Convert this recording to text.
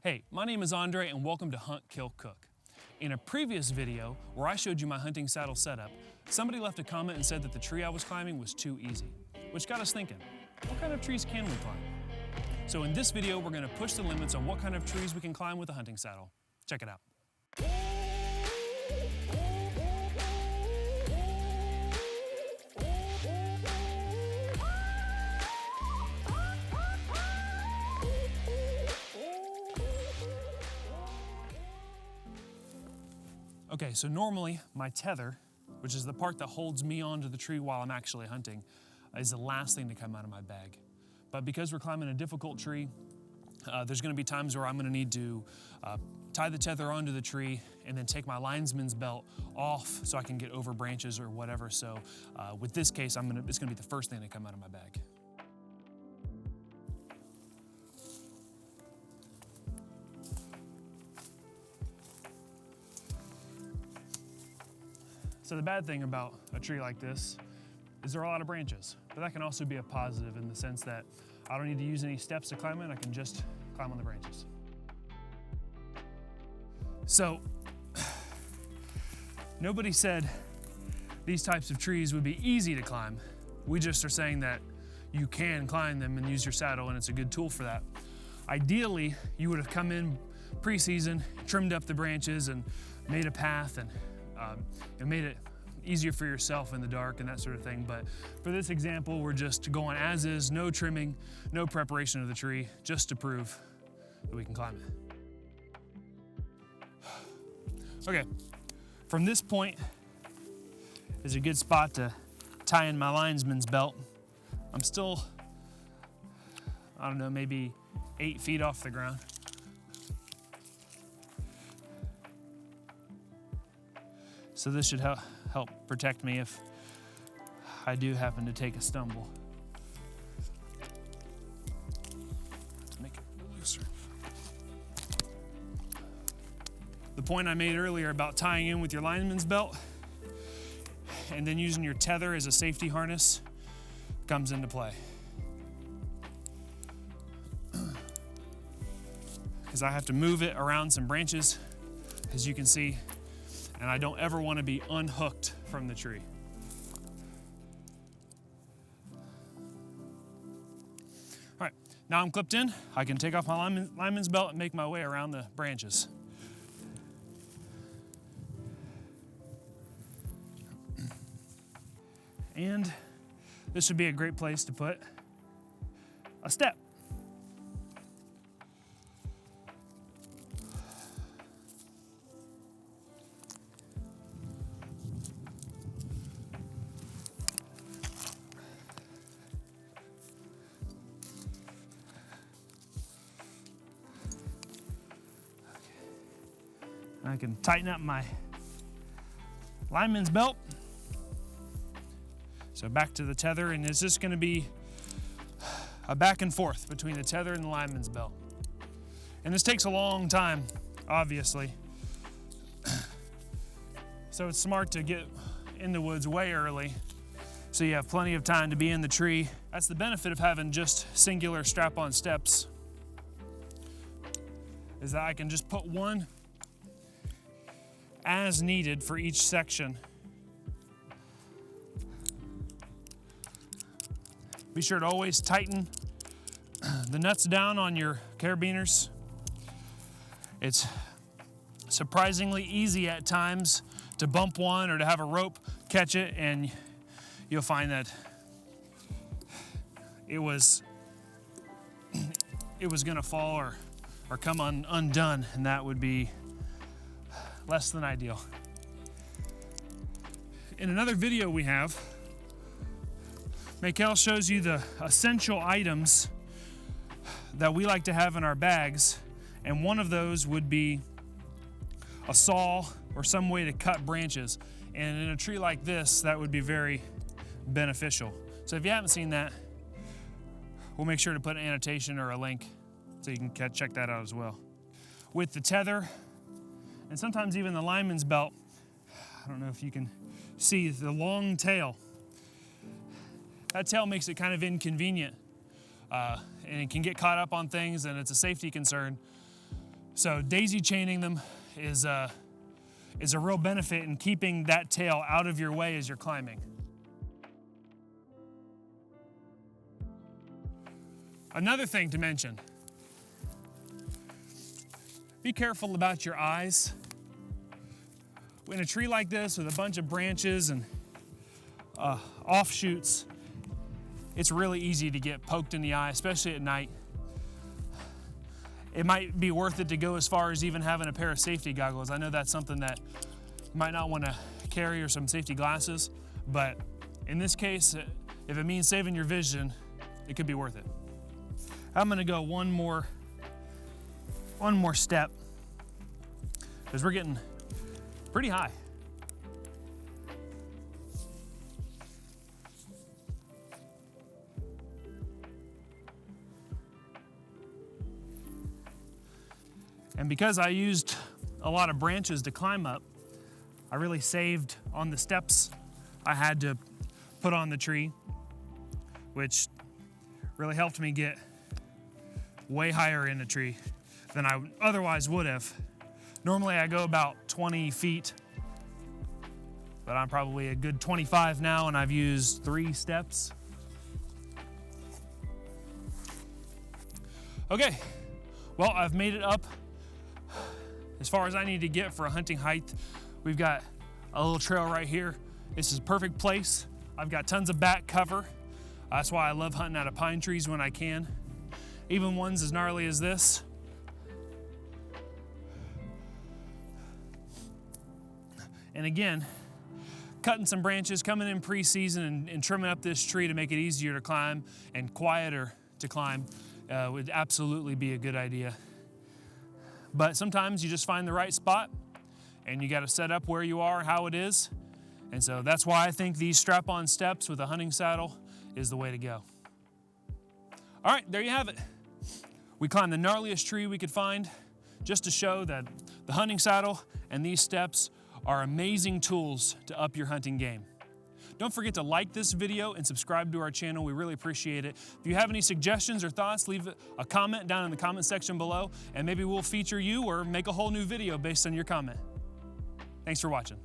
Hey, my name is Andre and welcome to Hunt, Kill, Cook. In a previous video where I showed you my hunting saddle setup, somebody left a comment and said that the tree I was climbing was too easy, which got us thinking, what kind of trees can we climb? So in this video, we're gonna push the limits on what kind of trees we can climb with a hunting saddle. Check it out. Okay, so normally my tether, which is the part that holds me onto the tree while I'm actually hunting, is the last thing to come out of my bag. But because we're climbing a difficult tree, there's gonna be times where I'm gonna need to tie the tether onto the tree and then take my linesman's belt off so I can get over branches or whatever. So with this case, it's gonna be the first thing to come out of my bag. So the bad thing about a tree like this is there are a lot of branches, but that can also be a positive in the sense that I don't need to use any steps to climb it, I can just climb on the branches. So, nobody said these types of trees would be easy to climb. We just are saying that you can climb them and use your saddle, and it's a good tool for that. Ideally, you would have come in pre-season, trimmed up the branches and made a path and made it easier for yourself in the dark and that sort of thing. But for this example, we're just going as is, no trimming, no preparation of the tree, just to prove that we can climb it. Okay, from this point is a good spot to tie in my linesman's belt. I'm still, I don't know, maybe 8 feet off the ground. So this should help protect me if I do happen to take a stumble. Let's make it looser. The point I made earlier about tying in with your lineman's belt and then using your tether as a safety harness comes into play. Because I have to move it around some branches, as you can see, and I don't ever want to be unhooked from the tree. All right, now I'm clipped in. I can take off my lineman's belt and make my way around the branches. And this would be a great place to put a step. I can tighten up my lineman's belt. So back to the tether, and it's just gonna be a back and forth between the tether and the lineman's belt. And this takes a long time, obviously. So it's smart to get in the woods way early so you have plenty of time to be in the tree. That's the benefit of having just singular strap-on steps, is that I can just put one as needed for each section. Be sure to always tighten the nuts down on your carabiners. It's surprisingly easy at times to bump one or to have a rope catch it, and you'll find that it was gonna fall or come undone, and that would be less than ideal. In another video we have, Michael shows you the essential items that we like to have in our bags, and one of those would be a saw or some way to cut branches. And in a tree like this, that would be very beneficial. So if you haven't seen that, we'll make sure to put an annotation or a link so you can check that out as well. With the tether, and sometimes even the lineman's belt, I don't know if you can see the long tail. That tail makes it kind of inconvenient, and it can get caught up on things, and it's a safety concern. So daisy chaining them is a real benefit in keeping that tail out of your way as you're climbing. Another thing to mention, be careful about your eyes. In a tree like this with a bunch of branches and offshoots, it's really easy to get poked in the eye, especially at night. It might be worth it to go as far as even having a pair of safety goggles. I know that's something that you might not want to carry, or some safety glasses, but in this case, if it means saving your vision, it could be worth it. I'm gonna go one more step, because we're getting pretty high. And because I used a lot of branches to climb up, I really saved on the steps I had to put on the tree, which really helped me get way higher in the tree than I otherwise would have. Normally I go about 20 feet, but I'm probably a good 25 now, and I've used 3 steps. Okay, well, I've made it up as far as I need to get for a hunting height. We've got a little trail right here. This is a perfect place. I've got tons of back cover. That's why I love hunting out of pine trees when I can, even ones as gnarly as this. And again, cutting some branches, coming in pre-season and trimming up this tree to make it easier to climb and quieter to climb would absolutely be a good idea. But sometimes you just find the right spot and you got to set up where you are, how it is. And so that's why I think these strap-on steps with a hunting saddle is the way to go. All right, there you have it. We climbed the gnarliest tree we could find, just to show that the hunting saddle and these steps are amazing tools to up your hunting game. Don't forget to like this video and subscribe to our channel. We really appreciate it. If you have any suggestions or thoughts, leave a comment down in the comment section below, and maybe we'll feature you or make a whole new video based on your comment. Thanks for watching.